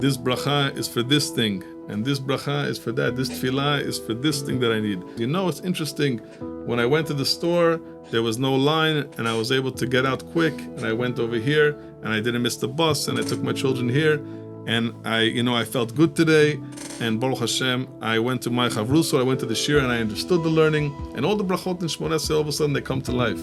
This bracha is for this thing, and this bracha is for that. This tefillah is for this thing that I need. You know, it's interesting. When I went to the store, there was no line, and I was able to get out quick, and I went over here, and I didn't miss the bus, and I took my children here, and I felt good today, and Baruch Hashem, I went to my chavruso, I went to the shir, and I understood the learning, and all the brachot in Shmoneh Esrei, all of a sudden they come to life.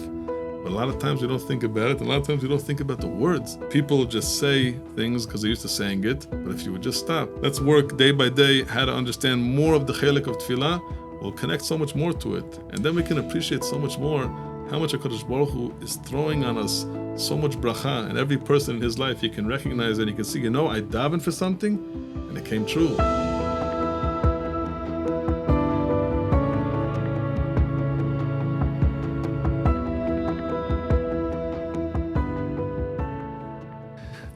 But a lot of times we don't think about it, and a lot of times we don't think about the words. People just say things because they're used to saying it, but if you would just stop. Let's work day by day how to understand more of the chelik of tefillah. We'll connect so much more to it, and then we can appreciate so much more how much HaKadosh Baruch Hu is throwing on us so much bracha, and every person in his life, he can recognize and he can see, I davened for something, and it came true.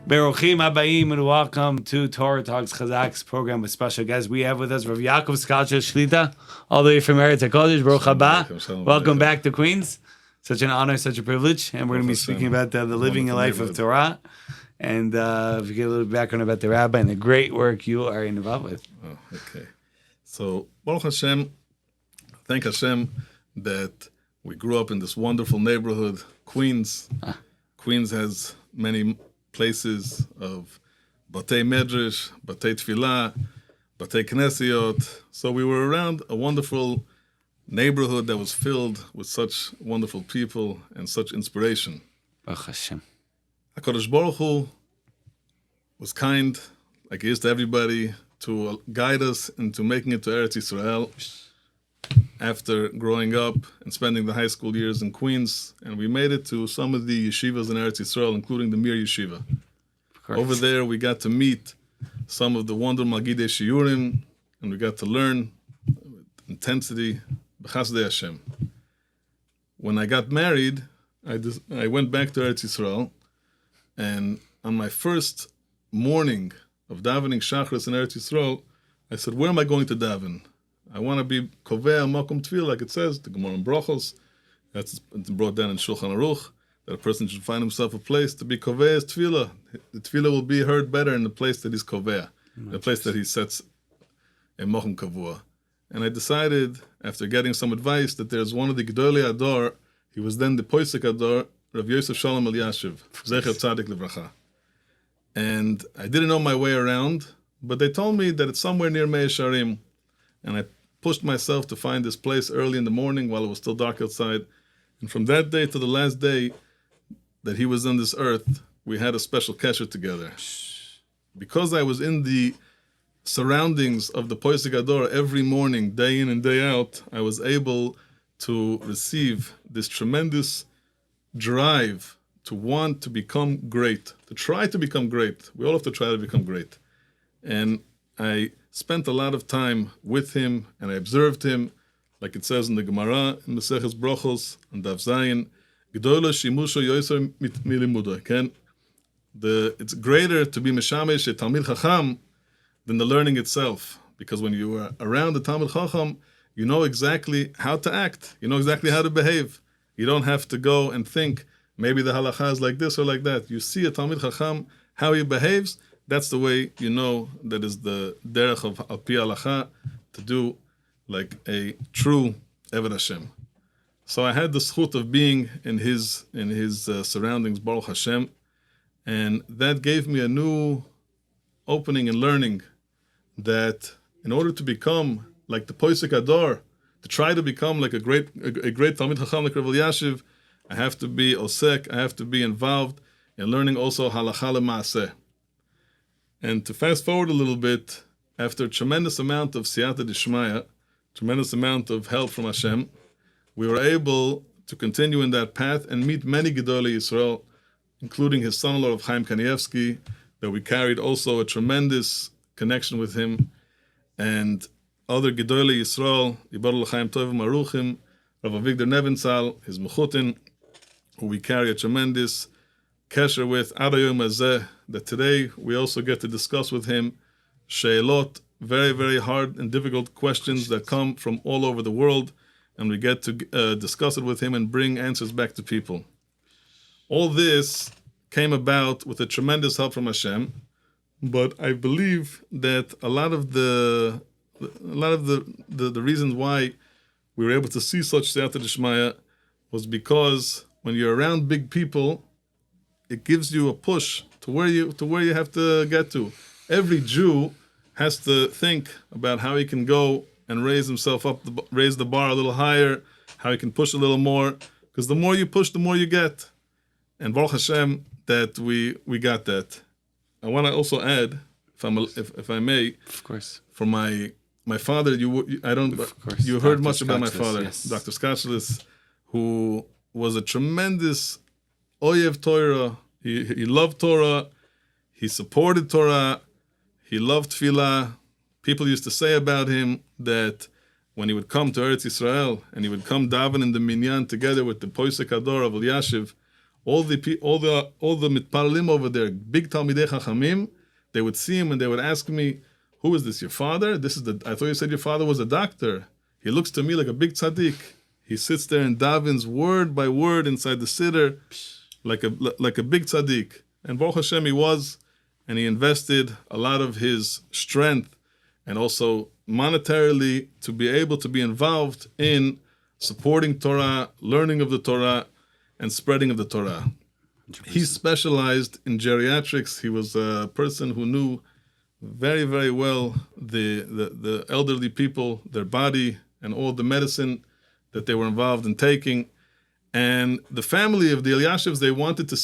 Beruchim Habayim, and welcome to Torah Talks Chazaq's program with special guests. We have with us HaRav Yaakov Skoczyles Shlita, all the way from Eretz HaKodesh. Baruch haba. Welcome back to Queens. Such an honor, such a privilege. And we're going to be speaking about the living a life of Torah. And if you get a little background about the rabbi and the great work you are involved with. Oh, okay. So, Baruch Hashem, thank Hashem that we grew up in this wonderful neighborhood, Queens. Queens has many places of Batei Medrash, Batei Tefillah, Batei Knesiot. So we were around a wonderful neighborhood that was filled with such wonderful people and such inspiration. Baruch Hashem. HaKadosh Baruch Hu was kind, like he is to everybody, to guide us into making it to Eretz Yisrael after growing up and spending the high school years in Queens. And we made it to some of the yeshivas in Eretz Yisrael, including the Mir Yeshiva. Over there, we got to meet some of the wonderful Magidei Shiurim, and we got to learn with intensity, b'chasdei Hashem. When I got married, I went back to Eretz Yisrael, and on my first morning of davening Shachris in Eretz Yisrael, I said, where am I going to daven? I want to be kovea makom tefillah, like it says, the Gemara in Brachos. That's brought down in Shulchan Aruch, that a person should find himself a place to be kovea as tefillah. The tefillah will be heard better in the place that he's kovea, the place that he sets a makom kavua. And I decided, after getting some advice, that there's one of the Gedolei Ador, he was then the Poisek Ador, Rav Yosef Shalom Eliashiv, Zecher Tzadik Livracha. And I didn't know my way around, but they told me that it's somewhere near Mei Sharim. And I pushed myself to find this place early in the morning while it was still dark outside. And from that day to the last day that he was on this earth, we had a special kesher together. Because I was in the surroundings of the Poisek Ador every morning, day in and day out, I was able to receive this tremendous drive to want to become great, to try to become great. We all have to try to become great. And I spent a lot of time with him, and I observed him, like it says in the Gemara, in Maseches Brachos, and Daf Zayin, G'dola shimusho yoser milimudo. It's greater to be meshamesh a Talmid Chacham than the learning itself, because when you are around the Talmid Chacham, you know exactly how to act, you know exactly how to behave. You don't have to go and think, maybe the halacha is like this or like that. You see a Talmid Chacham, how he behaves, that's the way you know that is the derech of al pi halacha, to do like a true Eved Hashem. So I had the zchut of being in his surroundings, Baruch Hashem, and that gave me a new opening and learning that in order to become like the Poisek Ador, to try to become like a great Talmid Chacham like Rav Eliashiv, I have to be osek, I have to be involved in learning also halacha l'maaseh. And to fast forward a little bit, after a tremendous amount of siyata d'shmaya, tremendous amount of help from Hashem, we were able to continue in that path and meet many Gedolei Yisrael, including his son-in-law of Chaim Kanievsky, that we carried also a tremendous connection with him, and other Gedolei Yisrael, Yibar L'Chaim Tovim Aruchim, Rav Avigdor Nebenzahl, his Mechutin, who we carry a tremendous kesher with, Ad Hayom Hazeh, that today we also get to discuss with him she'elot, very, very hard and difficult questions that come from all over the world, and we get to discuss it with him and bring answers back to people. All this came about with a tremendous help from Hashem, But I believe that a lot of the reasons why we were able to see such Siyata D'Shmaya was because when you're around big people, it gives you a push to where you have to get to. Every Jew has to think about how he can go and raise himself up, raise the bar a little higher, how he can push a little more, because the more you push, the more you get. And Baruch Hashem that we got that. I want to also add, if I may, of course, for my father. You heard Dr. much about my Skoczyles, father, yes. Dr. Skoczyles, who was a tremendous oyev Torah. He loved Torah. He supported Torah. He loved tefillah. People used to say about him that when he would come to Eretz Yisrael and he would come daven in the minyan together with the Poisek Hador of Yashiv, all the mitparalim over there, big Talmidei Chachamim, they would see him and they would ask me, "Who is this? Your father? I thought you said your father was a doctor. He looks to me like a big tzaddik." He sits there and davens word by word inside the siddur, like a big tzaddik. And Baruch Hashem, he was, and he invested a lot of his strength and also monetarily to be able to be involved in supporting Torah, learning of the Torah, and spreading of the Torah. 100%. He specialized in geriatrics. He was a person who knew very, very well the elderly people, their body, and all the medicine that they were involved in taking. And the family of the Elyashivs, they wanted to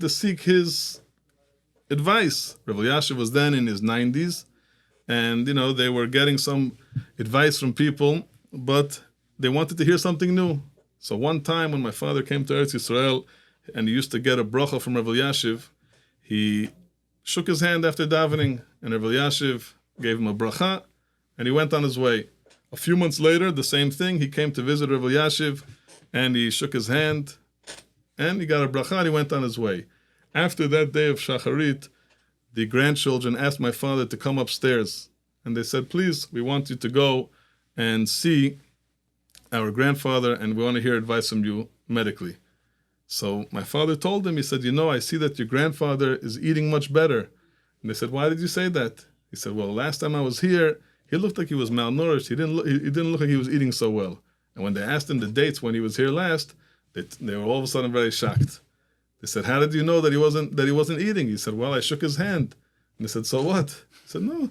seek his advice. Rav Elyashiv was then in his 90s, and they were getting some advice from people, but they wanted to hear something new. So one time when my father came to Eretz Yisrael and he used to get a bracha from Rav Elyashiv, he shook his hand after davening, and Rav Elyashiv gave him a bracha, and he went on his way. A few months later, the same thing, he came to visit Rav Elyashiv, and he shook his hand, and he got a bracha, and he went on his way. After that day of Shacharit, the grandchildren asked my father to come upstairs, and they said, "Please, we want you to go and see our grandfather, and we want to hear advice from you medically." So my father told him, he said, "I see that your grandfather is eating much better." And they said, "Why did you say that?" He said, "Well, last time I was here, he looked like he was malnourished. He didn't look like he was eating so well." And when they asked him the dates when he was here last, they were all of a sudden very shocked. They said, "How did you know that he wasn't eating?" He said, "Well, I shook his hand." And they said, "So what?" He said, "No,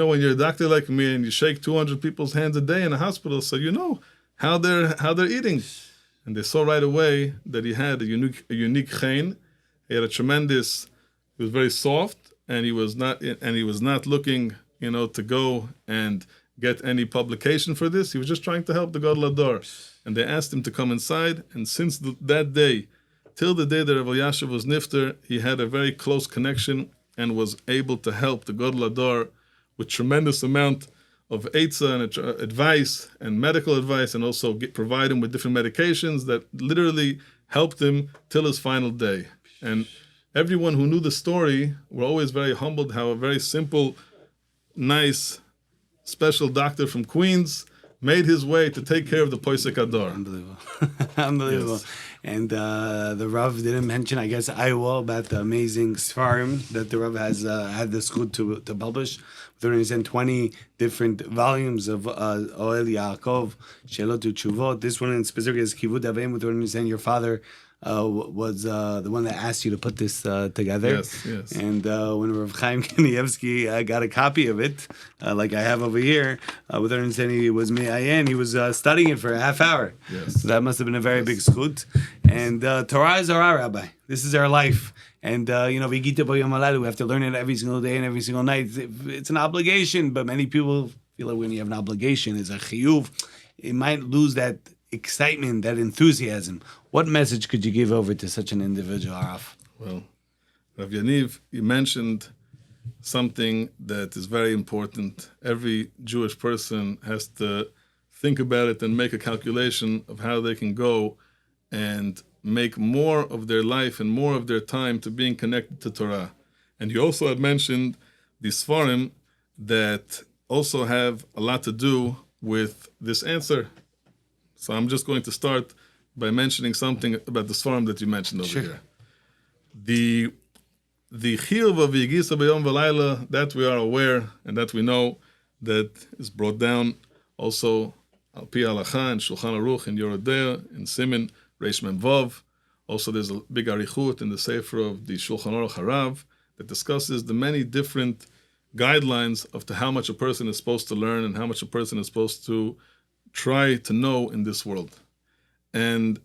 when you're a doctor like me and you shake 200 people's hands a day in a hospital, so you know how they're eating." And they saw right away that he had a unique chen. He had a tremendous. He was very soft, and he was not looking, to go and get any publication for this. He was just trying to help the Gadol Hador. And they asked him to come inside. And since that day, till the day that Rav Elyashiv was nifter, he had a very close connection and was able to help the Gadol Hador with tremendous amount of eitzah and advice and medical advice, and also provide him with different medications that literally helped him till his final day. And everyone who knew the story were always very humbled how a very simple, nice, special doctor from Queens made his way to take care of the Poisek Hador. Unbelievable. Unbelievable. Yes. And the Rav didn't mention, I guess, about the amazing Sfarim that the Rav has had the zchut to publish. 20 different volumes of HaRav Yaakov, Shelot Utshuvot. This one in specific is Kivud Avim, with understand your father was the one that asked you to put this together. Yes. And when Rav Chaim Kanievsky got a copy of it, like I have over here, with understanding he was Me'ayin, he was studying it for a half hour. Yes. So that must have been a very big zchut. And Torah is our Rabbi. This is our life. And, we have to learn it every single day and every single night. It's an obligation, but many people feel like when you have an obligation, it's a chiyuv. It might lose that excitement, that enthusiasm. What message could you give over to such an individual, HaRav? Well, Rav Yaniv, you mentioned something that is very important. Every Jewish person has to think about it and make a calculation of how they can go and make more of their life and more of their time to being connected to Torah. And you also had mentioned the Sfarim that also have a lot to do with this answer. So I'm just going to start by mentioning something about the Sfarim that you mentioned over here. the chiyuv of Yigisa b'yom v'layla, that we are aware and that we know, that is brought down also al pi halacha and Shulchan Aruch in Yoreh Deah in Siman Reish Mem Vav. Also, there's a big arichut in the sefer of the Shulchan Aruch HaRav that discusses the many different guidelines of to how much a person is supposed to learn and how much a person is supposed to try to know in this world. And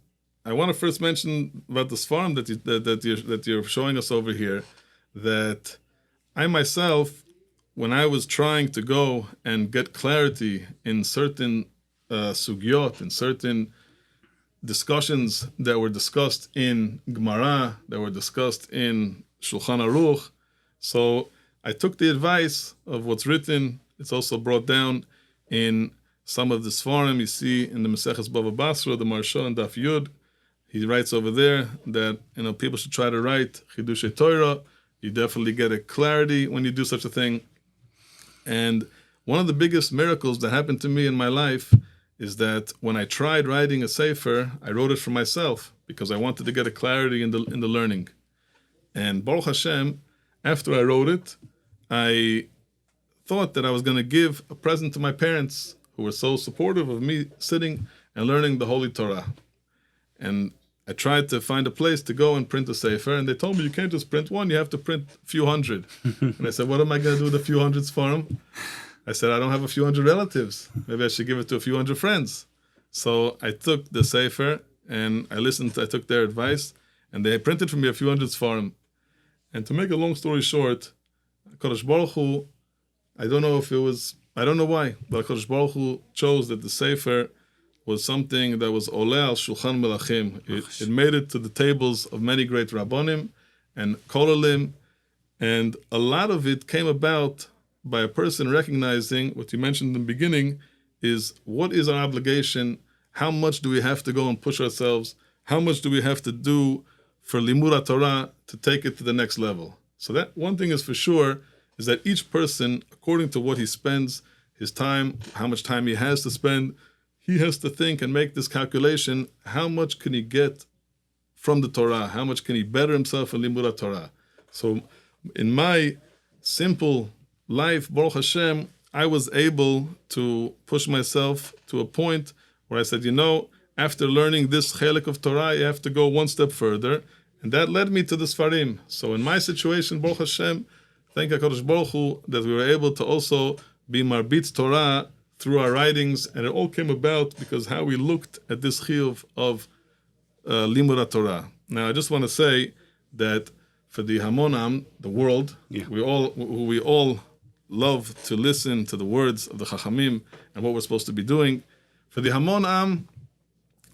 I want to first mention about the Sfarim that you're showing us over here, that I myself, when I was trying to go and get clarity in certain sugyot, in certain discussions that were discussed in Gemara, that were discussed in Shulchan Aruch, so I took the advice of what's written. It's also brought down in some of the Sfarim. You see in the Maseches Bava Basra, the Marsha and Daf Yud, he writes over there that people should try to write Chidushei Torah. You definitely get a clarity when you do such a thing. And one of the biggest miracles that happened to me in my life is that when I tried writing a sefer, I wrote it for myself because I wanted to get a clarity in the learning. And Baruch Hashem, after I wrote it, I thought that I was going to give a present to my parents who were so supportive of me sitting and learning the Holy Torah. And I tried to find a place to go and print a sefer, and they told me, you can't just print one, you have to print a few hundred. And I said, what am I going to do with a few hundreds for them? I said, I don't have a few hundred relatives. Maybe I should give it to a few hundred friends. So I took the sefer, and I took their advice, and they printed for me a few hundreds for them. And to make a long story short, HaKadosh Baruch Hu, I don't know why, but HaKadosh Baruch Hu chose that the sefer was something that was oleh al shulchan melachim. It made it to the tables of many great rabbonim and kolalim, and a lot of it came about by a person recognizing what you mentioned in the beginning is what is our obligation, how much do we have to go and push ourselves, how much do we have to do for limud Torah to take it to the next level. So that one thing is for sure, is that each person, according to what he spends, his time, how much time he has to spend, he has to think and make this calculation, how much can he get from the Torah? How much can he better himself in limud Torah? So in my simple life, Baruch Hashem, I was able to push myself to a point where I said, after learning this chelik of Torah, you have to go one step further. And that led me to the Sfarim. So in my situation, Baruch Hashem, thank HaKadosh Baruch Hu, that we were able to also be marbit Torah through our writings. And it all came about because how we looked at this chiyuv of limud Torah. Now, I just want to say that for the Hamonam, the world, we all love to listen to the words of the Chachamim and what we're supposed to be doing. For the Hamonam,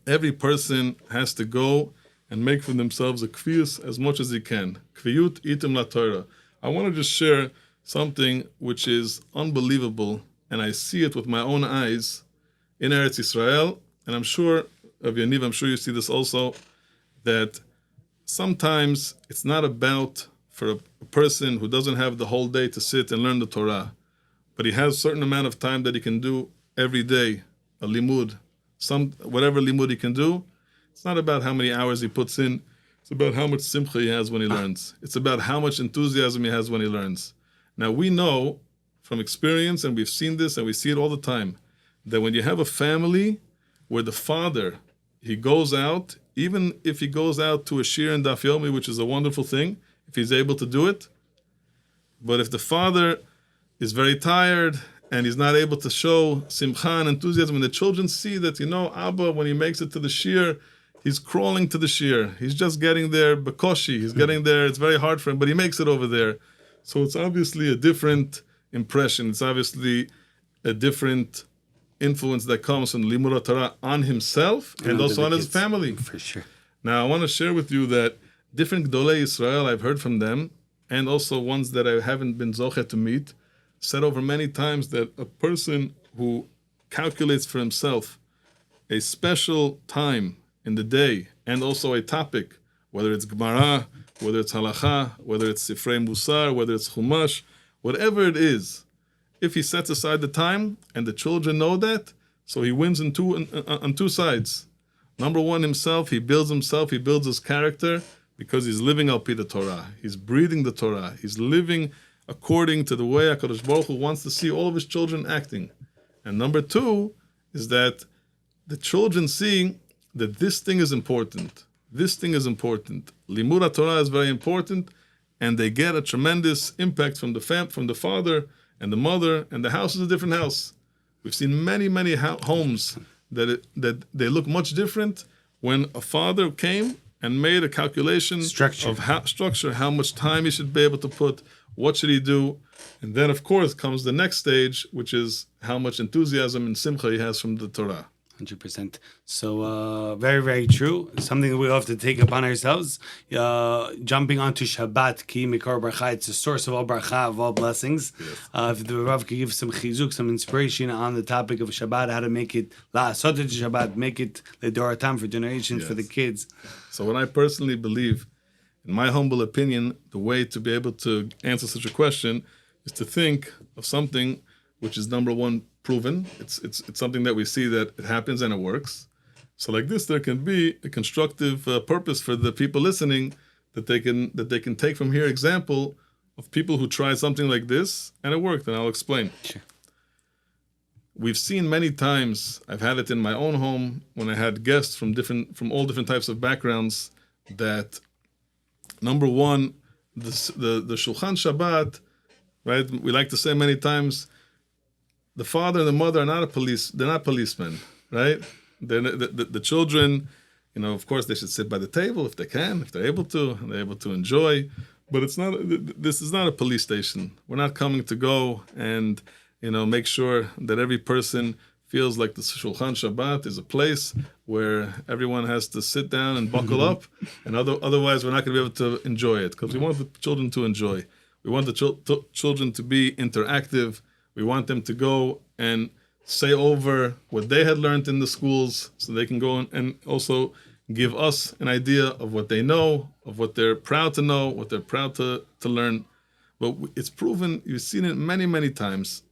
every person has to go and make for themselves a kviyus as much as he can. Kviyut itim la Torah. I want to just share something which is unbelievable, and I see it with my own eyes in Eretz Yisrael, and I'm sure, of Yaniv, I'm sure you see this also, that sometimes it's not about for a person who doesn't have the whole day to sit and learn the Torah, but he has a certain amount of time that he can do every day, a limud, whatever limud he can do. It's not about how many hours he puts in. It's about how much simcha he has when he learns. It's about how much enthusiasm he has when he learns. Now, we know from experience, and we've seen this, and we see it all the time, that when you have a family where the father, he goes out, even if he goes out to a shir and daf yomi, which is a wonderful thing, if he's able to do it, but if the father is very tired and he's not able to show simcha and enthusiasm, and the children see that, Abba, when he makes it to the shir, he's crawling to the shir. He's just getting there, bekoshi. He's getting there. It's very hard for him, but he makes it over there. So it's obviously a different impression. It's obviously a different influence that comes from limud Torah on himself and also on his family. For sure. Now, I want to share with you that different Gdolei Israel, I've heard from them, and also ones that I haven't been zoche to meet, said over many times that a person who calculates for himself a special time in the day and also a topic, whether it's Gemara, whether it's Halacha, whether it's Sifrei Musar, whether it's Chumash, whatever it is, if he sets aside the time and the children know that, so he wins on two sides. Number one, himself, he builds his character because he's living al pi the Torah. He's breathing the Torah. He's living according to the way HaKadosh Baruch Hu wants to see all of his children acting. And number two is that the children see that this thing is important. This thing is important. Limud Torah is very important, and they get a tremendous impact from the father and the mother, and the house is a different house. We've seen many homes that they look much different when a father came and made a calculation of how much time he should be able to put, what should he do, and then of course comes the next stage, which is how much enthusiasm and simcha he has from the Torah. 100%. So very true. Something that we have to take upon ourselves. Jumping onto Shabbat, ki mikor bracha, it's the source of all bracha, of all blessings. Yes. If the Rav could give some chizuk, some inspiration on the topic of Shabbat, how to make it la'asot et Shabbat, make it ledoratam for generations, for the kids. So what I personally believe, in my humble opinion, the way to be able to answer such a question is to think of something which is number one, proven. It's something that we see that it happens and it works. So like this, there can be a constructive purpose for the people listening that they can take from here example of people who tried something like this and it worked. And I'll explain. Sure. We've seen many times. I've had it in my own home when I had guests from all different types of backgrounds. That number one, the Shulchan Shabbat, right? We like to say many times, the father and the mother are not they're not policemen, right? The children, of course they should sit by the table if they can, if they're able to, and they're able to enjoy. But this is not a police station. We're not coming to go and, make sure that every person feels like the Shulchan Shabbat is a place where everyone has to sit down and buckle up, and otherwise we're not going to be able to enjoy it, because we want the children to enjoy. We want the children to be interactive. We want them to go and say over what they had learned in the schools, so they can go and also give us an idea of what they know, of what they're proud to know, what they're proud to learn. But it's proven, you've seen it many times,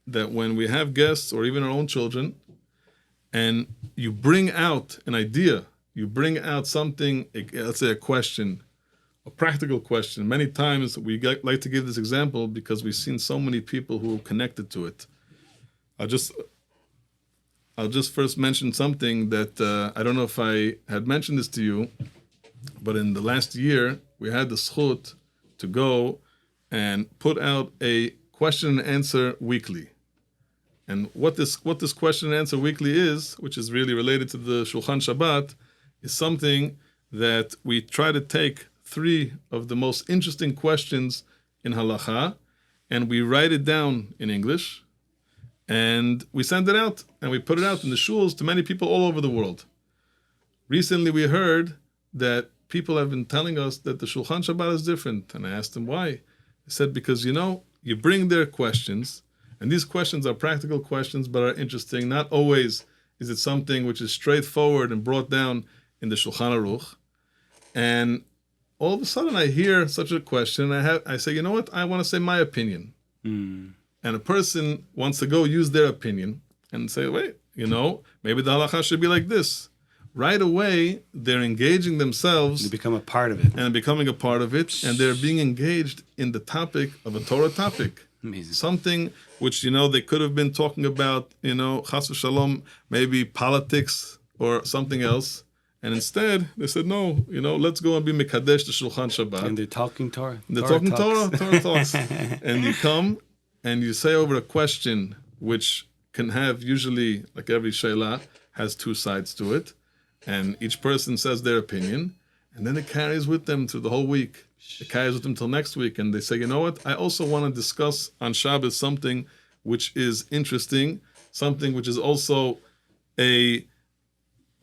that when we have guests or even our own children, and you bring out an idea, you bring out something, let's say a question, a practical question. Many times we like to give this example because we've seen so many people who are connected to it. I'll just first mention something that I don't know if I had mentioned this to you, but in the last year we had the zchut to go and put out a question and answer weekly. And what this question and answer weekly is, which is really related to the Shulchan Shabbat, is something that we try to take 3 of the most interesting questions in halacha, and we write it down in English, and we send it out, and we put it out in the shuls to many people all over the world. Recently we heard that people have been telling us that the Shulchan Shabbat is different, and I asked them why. They said, because you bring their questions, and these questions are practical questions but are interesting. Not always is it something which is straightforward and brought down in the Shulchan Aruch. And all of a sudden I hear such a question, and I say, what? I want to say my opinion. And a person wants to go use their opinion and say, wait, maybe the halacha should be like this. Right away, they're engaging themselves. They become a part of it. And becoming a part of it, and they're being engaged in the topic of a Torah topic. Amazing. Something which, they could have been talking about, chas v'shalom, maybe politics or something else. And instead, they said, no, let's go and be Mekadesh the Shulchan Shabbat. And they're talking Torah. They're talking Torah talks. And you come and you say over a question, which can have usually, like every Sheila, has 2 sides to it. And each person says their opinion. And then it carries with them through the whole week. It carries with them till next week. And they say, what? I also want to discuss on Shabbos something which is interesting, something which is also a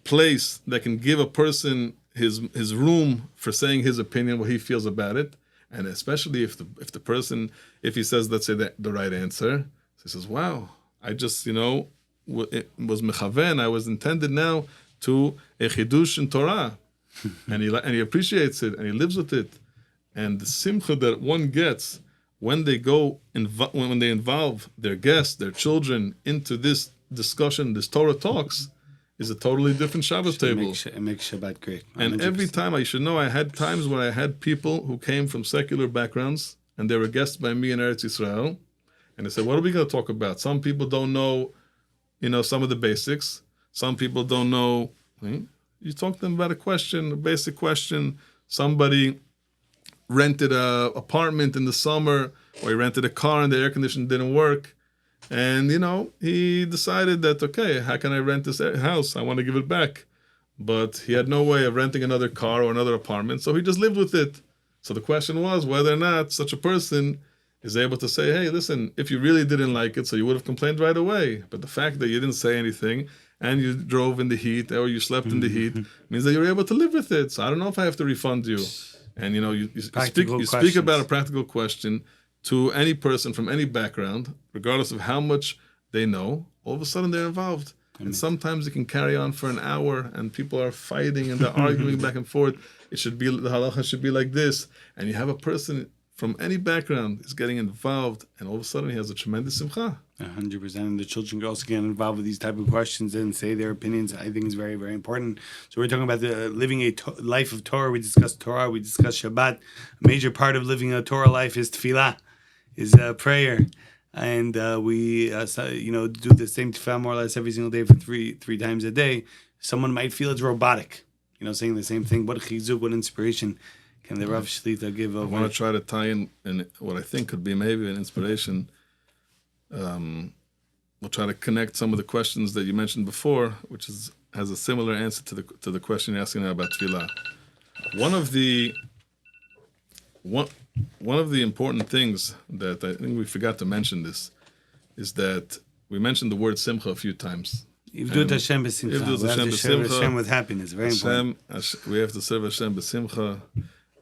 place that can give a person his room for saying his opinion, what he feels about it, and especially if the person, if he says, let's say, the right answer, so he says, wow, I just it was mechaven, I was intended now to a chidush in Torah, and he appreciates it and he lives with it, and the simcha that one gets when they go when they involve their guests, their children into this discussion, this Torah talks. is a totally different Shabbos table. It makes Shabbat great. 100%. And every time, I should know, I had times where I had people who came from secular backgrounds, and they were guests by me in Eretz Yisrael, and they said, what are we going to talk about? Some people don't know, some of the basics. Some people don't know. You talk to them about a basic question. Somebody rented an apartment in the summer, or he rented a car and the air conditioning didn't work. And, he decided that, okay, how can I rent this house? I want to give it back. But he had no way of renting another car or another apartment, so he just lived with it. So the question was whether or not such a person is able to say, hey, listen, if you really didn't like it, so you would have complained right away. But the fact that you didn't say anything and you drove in the heat or you slept in the heat means that you're able to live with it. So I don't know if I have to refund you. And, you speak about a practical question to any person from any background, regardless of how much they know, all of a sudden they're involved. And sometimes it can carry on for an hour and people are fighting and they're arguing back and forth. The halacha should be like this. And you have a person from any background is getting involved, and all of a sudden he has a tremendous simcha. 100%. And the children can also get involved with these type of questions and say their opinions. I think is very, very important. So we're talking about living a life of Torah. We discussed Torah. We discussed Shabbat. A major part of living a Torah life is tefillah, is prayer. And we do the same tefillah more or less every single day for three times a day. Someone might feel it's robotic, saying the same thing. What chizuk, what inspiration can the Rav Shlita give over? I want to try to tie in what I think could be maybe an inspiration. We'll try to connect some of the questions that you mentioned before, which has a similar answer to the question you're asking now about tefillah. One of the important things that I think we forgot to mention this is that we mentioned the word simcha a few times. Ivdut Hashem b'simcha. We have to serve Hashem with happiness. Very important. We have to serve Hashem b'simcha.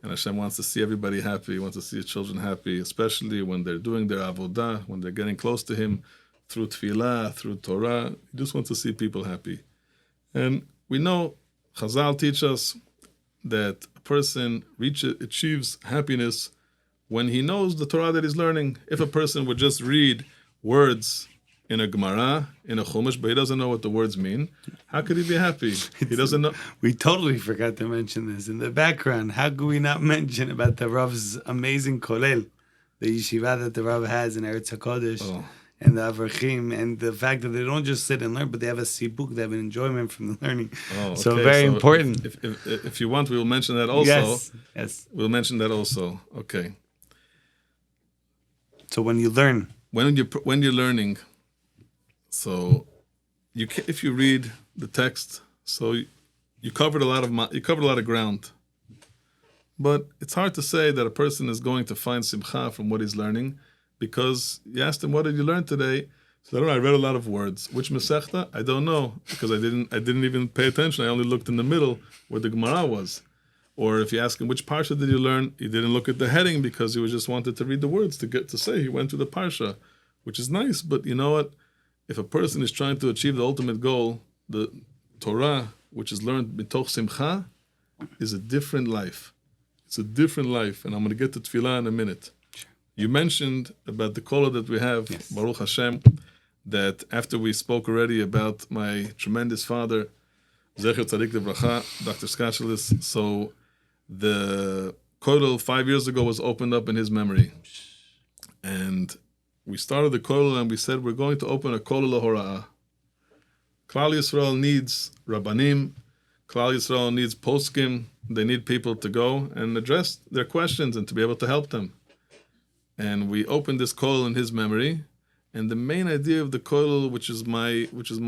And Hashem wants to see everybody happy. He wants to see his children happy, especially when they're doing their avodah, when they're getting close to him through tefillah, through Torah. He just wants to see people happy. And we know, Chazal teach us that a person achieves happiness when he knows the Torah that he's learning. If a person would just read words in a Gemara, in a Chumash, but he doesn't know what the words mean, how could he be happy? He doesn't know. We totally forgot to mention this. In the background, how could we not mention about the Rav's amazing kollel, the yeshiva that the Rav has in Eretz HaKodesh, and the Avrachim, and the fact that they don't just sit and learn, but they have a sibuk, they have an enjoyment from the learning. So very important. If you want, we will mention that also. Yes. We'll mention that also. Okay. So when you learn. When you're learning, so if you read the text, so you covered a lot of ground, but it's hard to say that a person is going to find simcha from what he's learning, because you asked him, what did you learn today? So I don't know, I read a lot of words. Which Masechta? I don't know, because I didn't even pay attention. I only looked in the middle where the Gemara was. Or if you ask him, which parsha did you learn? He didn't look at the heading because he just wanted to read the words to say he went to the parsha, which is nice. But you know what? If a person is trying to achieve the ultimate goal, the Torah, which is learned mitoch simcha, is a different life. It's a different life. And I'm going to get to tefillah in a minute. Sure. You mentioned about the kolah that we have, yes. Baruch Hashem, that after we spoke already about my tremendous father, Zecher Tzadik Livracha, Dr. Skoczyles, so the kollel 5 years ago was opened up in his memory. And we started the kollel and we said we're going to open a kollel hora'ah. Klal Yisrael needs rabbanim. Klal Yisrael needs poskim. They need people to go and address their questions and to be able to help them. And we opened this kollel in his memory. And the main idea of the kollel, which is my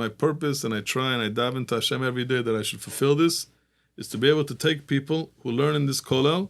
purpose, and I try and I daven to Hashem every day that I should fulfill this, is to be able to take people who learn in this kollel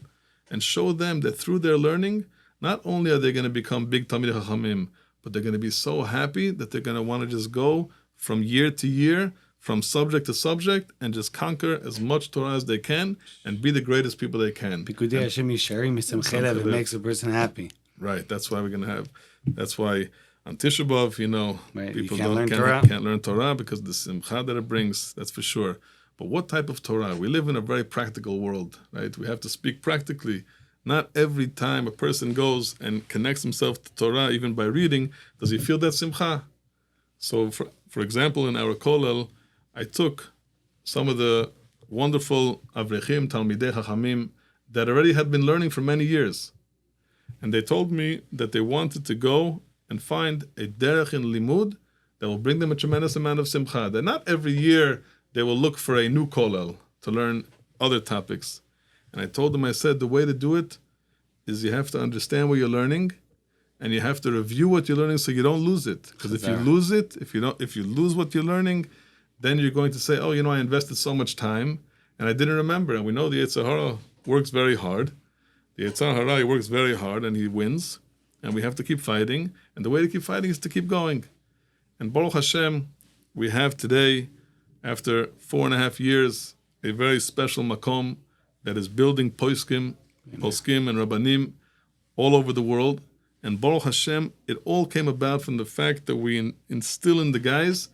and show them that through their learning, not only are they going to become big Talmidei Chachamim, but they're going to be so happy that they're going to want to just go from year to year, from subject to subject, and just conquer as much Torah as they can and be the greatest people they can. Pikudei Hashem Yisharim Misam Chelev, it makes a person happy. Right, that's why we're going to have, that's why on Tisha B'Av, right. People can't learn Torah because of the simcha that it brings, that's for sure. But what type of Torah? We live in a very practical world, right? We have to speak practically. Not every time a person goes and connects himself to Torah, even by reading, does he feel that simcha. So, for example, in our kollel, I took some of the wonderful Avrechim, Talmidei Chachamim, that already had been learning for many years. And they told me that they wanted to go and find a derech in limud that will bring them a tremendous amount of simcha. That not every year they will look for a new kollel to learn other topics. And I told them, I said, the way to do it is you have to understand what you're learning, and you have to review what you're learning so you don't lose it. Because if you lose it, if you lose what you're learning, then you're going to say, oh, I invested so much time and I didn't remember. And we know the Yetzer Hara works very hard. The Yetzer Hara, he works very hard and he wins. And we have to keep fighting. And the way to keep fighting is to keep going. And Baruch Hashem, we have today, after 4.5 years, a very special makom that is building poskim and rabbanim all over the world. And Baruch Hashem, it all came about from the fact that we instill in the guys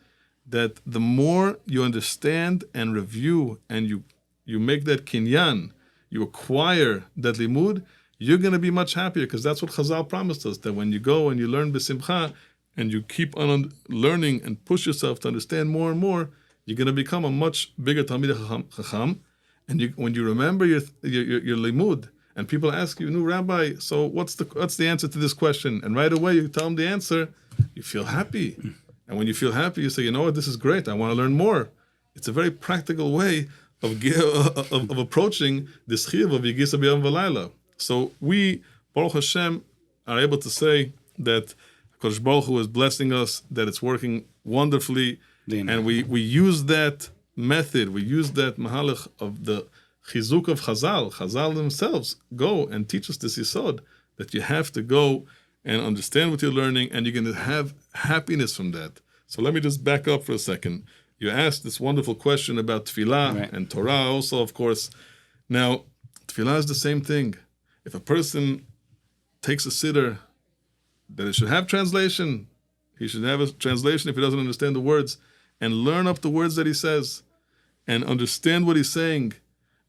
that the more you understand and review and you make that kinyan, you acquire that limud, you're going to be much happier, because that's what Chazal promised us, that when you go and you learn b'simcha and you keep on learning and push yourself to understand more and more, you're going to become a much bigger Talmidei Chacham. And when you remember your limud, and people ask you, Rabbi, so what's the answer to this question? And right away you tell them the answer, you feel happy. And when you feel happy, you say, you know what, this is great, I want to learn more. It's a very practical way of approaching this chiyuv of Yigisa B'yom V'layla. So we, Baruch Hashem, are able to say that HaKadosh Baruch Hu is blessing us, that it's working wonderfully, and we use that method, we use that mahalach of the chizuk of Chazal. Chazal themselves go and teach us this yisod, that you have to go and understand what you're learning, and you're going to have happiness from that. So let me just back up for a second. You asked this wonderful question about tefillah and Torah also, of course. Now, tefillah is the same thing. If a person takes a siddur, that it should have translation. He should have a translation if he doesn't understand the words, and learn up the words that he says, and understand what he's saying.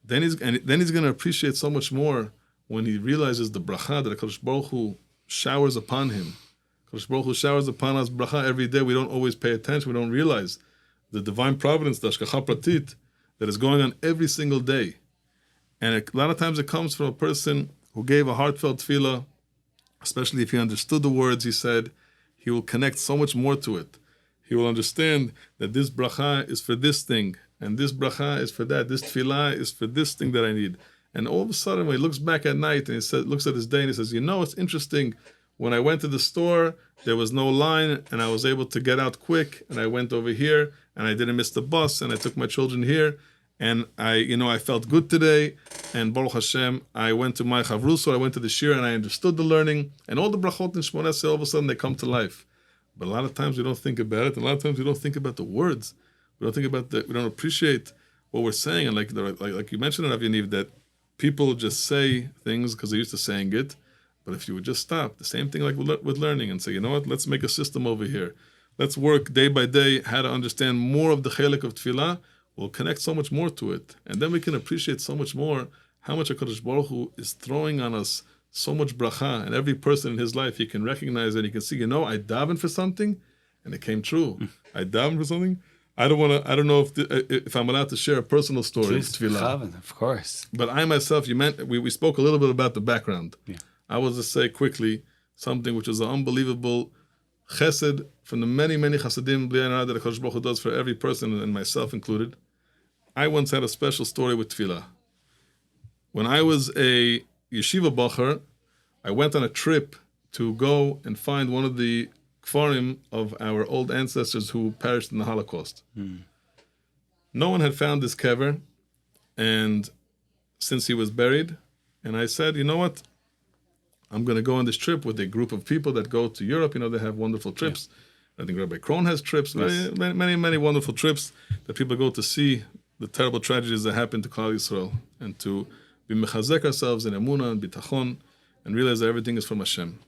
Then he's going to appreciate so much more when he realizes the bracha that HaKadosh Baruch Hu showers upon him. HaKadosh Baruch Hu showers upon us bracha every day. We don't always pay attention. We don't realize the divine providence, the hashgacha pratit, that is going on every single day. And a lot of times it comes from a person who gave a heartfelt tefillah, especially if he understood the words he said. He will connect so much more to it. He will understand that this bracha is for this thing, and this bracha is for that. This tefillah is for this thing that I need. And all of a sudden, when he looks back at night and looks at his day and he says, it's interesting. When I went to the store, there was no line, and I was able to get out quick. And I went over here, and I didn't miss the bus, and I took my children here. And I felt good today. And Baruch Hashem, I went to my chavruso, I went to the shir, and I understood the learning. And all the brachot in Shmoneh Esrei, all of a sudden, they come to life. But a lot of times we don't think about it. And a lot of times we don't think about the words. We don't think about we don't appreciate what we're saying. And like you mentioned, Rav Yaniv, that people just say things because they're used to saying it. But if you would just stop, the same thing like with learning, and say, let's make a system over here. Let's work day by day how to understand more of the chelik of tefillah. We'll connect so much more to it. And then we can appreciate so much more how much HaKadosh Baruch Hu is throwing on us so much bracha. And every person in his life, he can recognize and he can see, I davened for something, and it came true. I davened for something. I don't know if I'm allowed to share a personal story. Of course. But I myself, we spoke a little bit about the background. Yeah. I will just say quickly something which is an unbelievable chesed from the many, many chasedim that HaKadosh Baruch Hu does for every person, and myself included. I once had a special story with tefillah. When I was a yeshiva bacher, I went on a trip to go and find one of the kfarim of our old ancestors who perished in the Holocaust. No one had found this kever, and since he was buried, and I said, what? I'm going to go on this trip with a group of people that go to Europe. They have wonderful trips. Yeah. I think Rabbi Krohn has trips, yes. many, many wonderful trips that people go to see the terrible tragedies that happened to Klal Yisrael, and to be mechazek ourselves in emunah and bitachon, and realize that everything is from Hashem.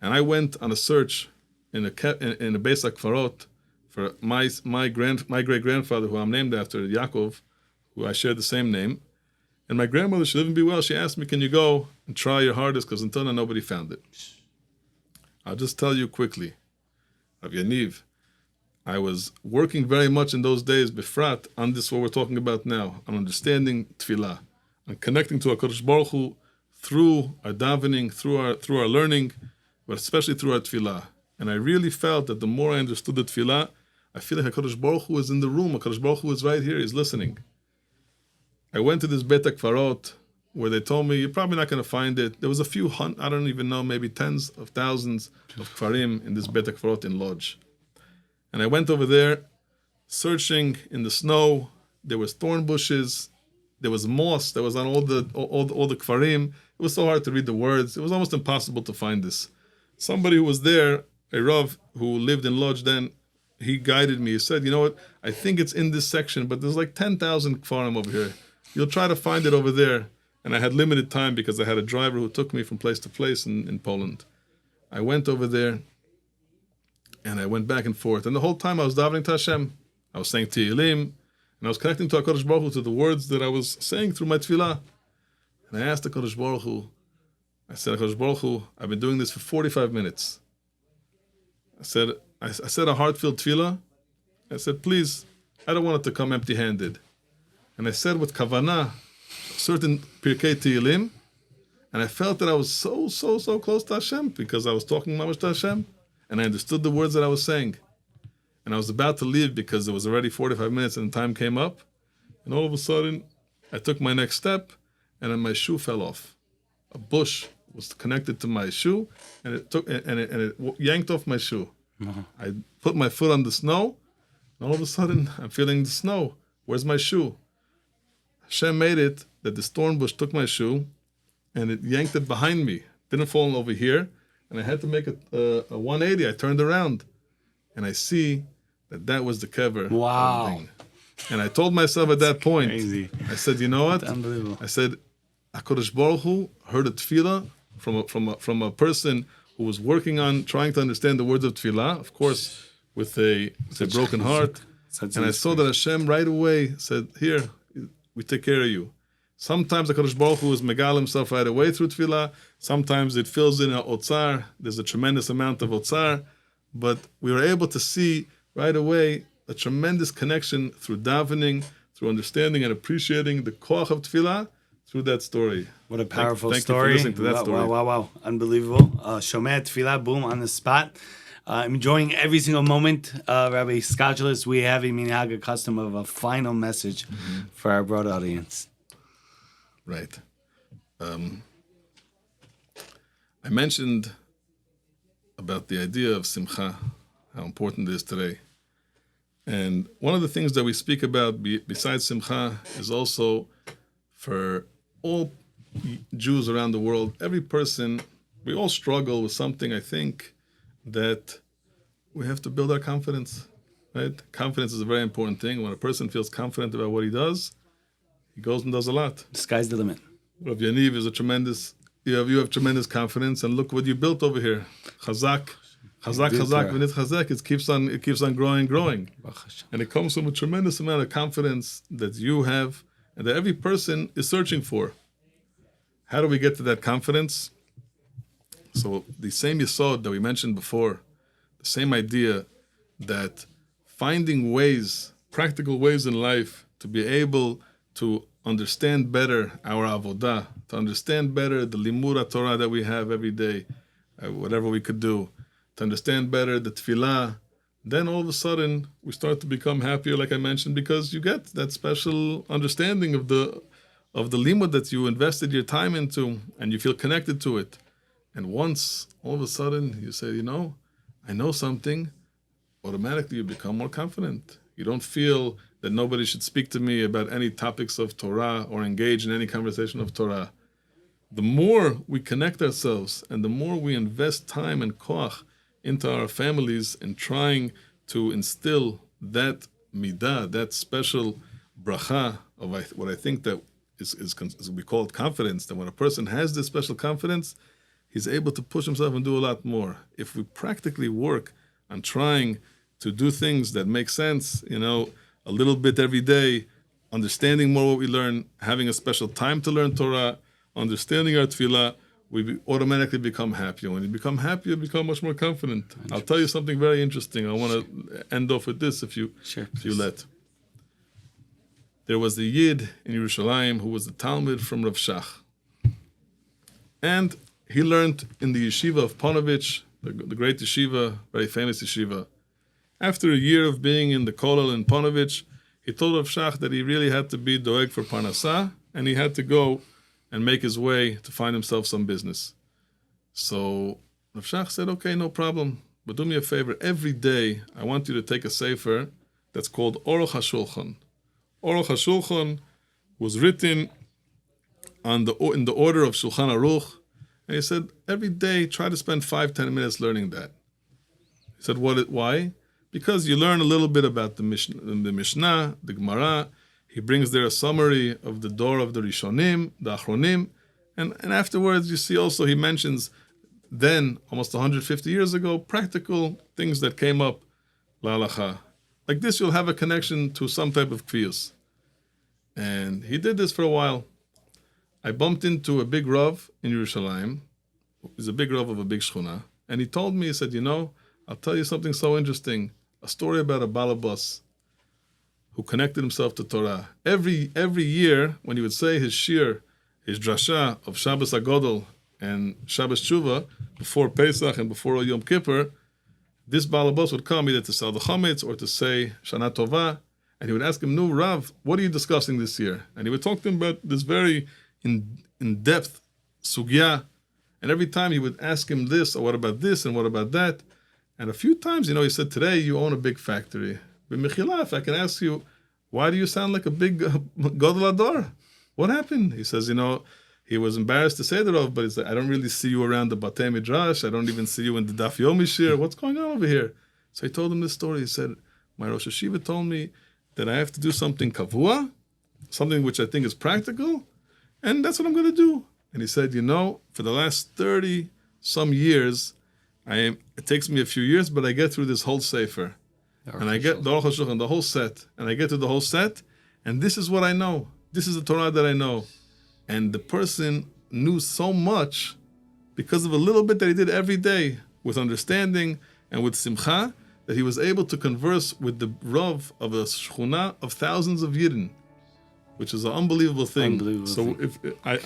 And I went on a search in a Beis HaKfarot for my great grandfather, who I'm named after, Yaakov, who I share the same name. And my grandmother, she didn't be well. She asked me, "Can you go and try your hardest?" Because until now nobody found it. I'll just tell you quickly, Rav Yaniv, I was working very much in those days, befrat, on this what we're talking about now, on understanding tefillah, on connecting to HaKadosh Baruch Hu through our davening, through our learning, but especially through our tefillah. And I really felt that the more I understood the tefillah, I feel like HaKadosh Baruch Hu is in the room. HaKadosh Baruch Hu is right here. He's listening. I went to this Bet HaKfarot where they told me, you're probably not going to find it. There was a few I don't even know, maybe tens of thousands of kfarim in this Bet HaKfarot in Lodz. And I went over there, searching in the snow. There was thorn bushes. There was moss that was on all the kfarim. It was so hard to read the words. It was almost impossible to find this. Somebody who was there, a Rav who lived in Lodz then, he guided me. He said, you know what, I think it's in this section, but there's like 10,000 kfarim over here. You'll try to find it over there. And I had limited time because I had a driver who took me from place to place in Poland. I went over there, and I went back and forth. And the whole time I was davening to Hashem. I was saying Tehillim, and I was connecting to HaKadosh Baruch Hu, to the words that I was saying through my tefillah. And I asked HaKadosh Baruch Hu, I said, HaKadosh Baruch Hu, I've been doing this for 45 minutes. I said a heart-filled tefillah. I said, please, I don't want it to come empty-handed. And I said with kavanah, certain Pirkei Tehillim, and I felt that I was so close to Hashem because I was talking mamash to Hashem, and I understood the words that I was saying. And I was about to leave because it was already 45 minutes and the time came up, and all of a sudden, I took my next step, and then my shoe fell off. A bush was connected to my shoe, and it yanked off my shoe. Uh-huh. I put my foot on the snow, and all of a sudden, I'm feeling the snow. Where's my shoe? Hashem made it that this thorn bush took my shoe, and it yanked it behind me. Didn't fall over here, and I had to make a 180. I turned around, and I see that was the kever. Wow. And I told myself at that point, crazy. I said, you know what? That's unbelievable. I said, HaKadosh Baruch Hu heard a tefillah from a person who was working on trying to understand the words of tefillah, of course, with a broken heart. And I saw that Hashem right away said, here, we take care of you. Sometimes HaKadosh Baruch Hu is megal himself right away through tefillah. Sometimes it fills in a otzar. There's a tremendous amount of otzar. But we were able to see right away a tremendous connection through davening, through understanding and appreciating the koach of tefillah through that story. What a powerful thank story. You for listening to that story. Wow. Unbelievable. Shomeh tefillah, boom, on the spot. I'm enjoying every single moment. Rabbi Skoczyles, we have a minhag, custom of a final message for our broad audience. Right. I mentioned about the idea of simcha, how important it is today. And one of the things that we speak about besides simcha is also for all Jews around the world, every person, we all struggle with something, I think, that we have to build our confidence, right? Confidence is a very important thing. When a person feels confident about what he does, he goes and does a lot. The sky's the limit. Rav Yaniv is you have tremendous confidence, and look what you built over here. Chazaq, v'nit chazak. It keeps on growing. And it comes from a tremendous amount of confidence that you have and that every person is searching for. How do we get to that confidence? So the same yesod that we mentioned before, the same idea that finding ways, practical ways in life to be able to understand better our avodah, to understand better the limud Torah that we have every day, whatever we could do, to understand better the tefillah, then all of a sudden we start to become happier, like I mentioned, because you get that special understanding of the limud that you invested your time into, and you feel connected to it. And once, all of a sudden, you say, I know something, automatically you become more confident. You don't feel that nobody should speak to me about any topics of Torah or engage in any conversation of Torah. The more we connect ourselves and the more we invest time and koach into our families in trying to instill that midah, that special bracha of what I think that is we call it confidence, that when a person has this special confidence, he's able to push himself and do a lot more. If we practically work on trying to do things that make sense, a little bit every day, understanding more what we learn, having a special time to learn Torah, understanding our tefillah, automatically become happier. When you become happier, you become much more confident. 100%. I'll tell you something very interesting. I want to end off with this if you let. There was a Yid in Yerushalayim who was the Talmud from Rav Shach. And he learned in the yeshiva of Ponevezh, the great yeshiva, very famous yeshiva. After a year of being in the kollel in Ponevezh, he told Rav Shach that he really had to be doeg for parnasah, and he had to go and make his way to find himself some business. So Rav Shach said, okay, no problem, but do me a favor. Every day, I want you to take a sefer that's called Aruch HaShulchan. Aruch HaShulchan was written in the order of Shulchan Aruch, and he said, every day, try to spend 5-10 minutes learning that. He said, why? Because you learn a little bit about the Mishnah, the Gemara. He brings there a summary of the door of the Rishonim, the Achronim, and afterwards you see also he mentions then, almost 150 years ago, practical things that came up, la halacha. Like this, you'll have a connection to some type of kviyus. And he did this for a while. I bumped into a big Rav in Yerushalayim. He's a big Rav of a big shchuna. And he told me, he said, I'll tell you something so interesting. A story about a balabas who connected himself to Torah. Every year, when he would say his shir, his drasha of Shabbos Agodol and Shabbos Tshuva, before Pesach and before Yom Kippur, this balabas would come either to sell the chametz or to say Shana Tova, and he would ask him, no, Rav, what are you discussing this year? And he would talk to him about this very in-depth sugya, and every time he would ask him this, or what about this, and what about that? And a few times, he said, today you own a big factory. But Mechila, if I can ask you, why do you sound like a big Godel Ador? What happened? He says, he was embarrassed to say that, but he said, I don't really see you around the Batei Midrash. I don't even see you in the Daf Yomi Shir. What's going on over here? So he told him this story. He said, my Rosh Hashiva told me that I have to do something kavua, something which I think is practical, and that's what I'm going to do. And he said, for the last 30-some years, it takes me a few years, but I get through this whole sefer. And I get the Aruch HaShulchan, the whole set. And I get to the whole set, and this is what I know. This is the Torah that I know. And the person knew so much because of a little bit that he did every day with understanding and with simcha, that he was able to converse with the Rav of a shchuna of thousands of Yidden, which is an unbelievable thing. So if I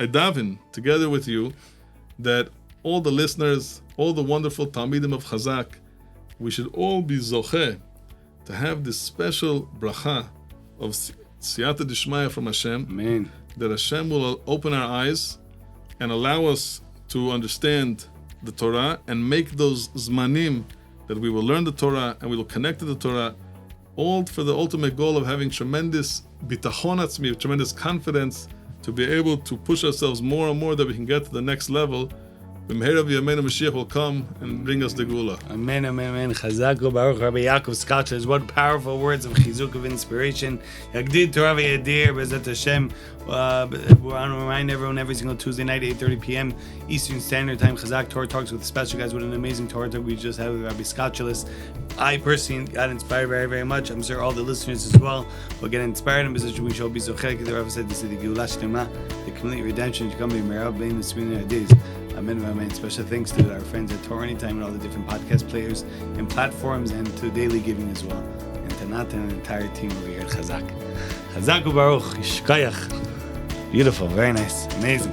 daven together with you that all the listeners, all the wonderful Talmidim of Chazaq, we should all be zocheh to have this special bracha of siyata d'shmaya from Hashem. Amen. That Hashem will open our eyes and allow us to understand the Torah and make those zmanim that we will learn the Torah and we will connect to the Torah, all for the ultimate goal of having tremendous bitachon atzmi, tremendous confidence to be able to push ourselves more and more that we can get to the next level. HaRav Yaakov Mashiach will come and bring us the Gula. Amen, amen, amen. Chazaq Baruch HaRav Yaakov Skoczyles. What powerful words of chizuk, of inspiration. Yagdid Torah v'yadir b'ezat Hashem. I want to remind everyone every single Tuesday night, 8:30 p.m. Eastern Standard Time, Chazaq Torah Talks with special guys with an amazing Torah talk we just had with Rabbi Skoczyles. I personally got inspired very, very much. I'm sure all the listeners as well will get inspired in position. We shall be zocheh. The Rabbi said this is the Geulah Shlema, the complete redemption to come to Merav Bein the Swing Days. Amen, amen. Special thanks to our friends at Torah Anytime and all the different podcast players and platforms, and to daily giving as well. And to Natan and the entire team over here at Chazaq. Chazaq Baruch, Yishkayach. Beautiful, very nice, amazing.